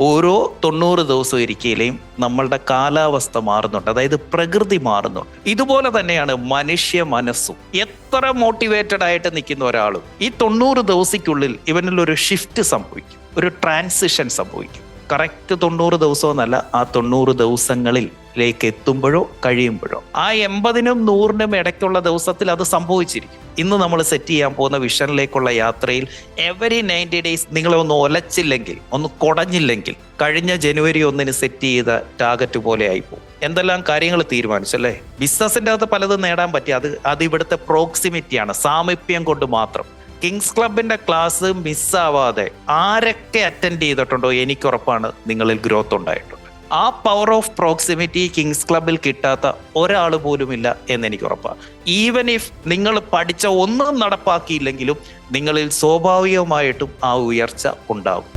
ഓരോ 90 ദിവസം ഇരിക്കയിലെയും നമ്മളുടെ കാലാവസ്ഥ മാറുന്നുണ്ട്, അതായത് പ്രകൃതി മാറുന്നുണ്ട്. ഇതുപോലെ തന്നെയാണ് മനുഷ്യ മനസ്സും. എത്ര മോട്ടിവേറ്റഡ് ആയിട്ട് നിൽക്കുന്ന ഒരാളും ഈ 90 ദിവസത്തിനുള്ളിൽ ഇവനിൽ ഒരു ഷിഫ്റ്റ് സംഭവിക്കും, ഒരു ട്രാൻസിഷൻ സംഭവിക്കും. കറക്റ്റ് 90 ദിവസം എന്നല്ല, ആ 90 ദിവസങ്ങളിലേക്ക് എത്തുമ്പോഴോ കഴിയുമ്പോഴോ ആ 80-നും 100-നും ഇടയ്ക്കുള്ള ദിവസത്തിൽ അത് സംഭവിച്ചിരിക്കും. ഇന്ന് നമ്മൾ സെറ്റ് ചെയ്യാൻ പോകുന്ന വിഷനിലേക്കുള്ള യാത്രയിൽ എവരി 90 ഡേയ്സ് നിങ്ങളെ ഒന്ന് ഒലച്ചില്ലെങ്കിൽ, ഒന്ന് കുടഞ്ഞില്ലെങ്കിൽ, കഴിഞ്ഞ ജനുവരി 1-ന് സെറ്റ് ചെയ്ത ടാർഗറ്റ് പോലെ ആയിപ്പോകും. എന്തെല്ലാം കാര്യങ്ങൾ തീരുമാനിച്ചല്ലേ. ബിസിനസിൻ്റെ അകത്ത് പലതും നേടാൻ പറ്റി. അത് ഇവിടുത്തെ പ്രോക്സിമിറ്റിയാണ്, സാമീപ്യം കൊണ്ട് മാത്രം. കിങ്സ് ക്ലബിന്റെ ക്ലാസ് മിസ്സാവാതെ ആരൊക്കെ അറ്റൻഡ് ചെയ്തിട്ടുണ്ടോ എനിക്ക് ഉറപ്പാണ് നിങ്ങളിൽ ഗ്രോത്ത് ഉണ്ടായിട്ടുണ്ട്. ആ പവർ ഓഫ് പ്രോക്സിമിറ്റി കിങ്സ് ക്ലബിൽ കിട്ടാത്ത ഒരാൾ പോലുമില്ല എന്നെനിക്ക് ഉറപ്പാണ്. ഈവൻ ഇഫ് നിങ്ങൾ പഠിച്ച ഒന്നും നടപ്പാക്കിയില്ലെങ്കിലും നിങ്ങളിൽ സ്വാഭാവികമായിട്ടും ആ ഉയർച്ച ഉണ്ടാകും.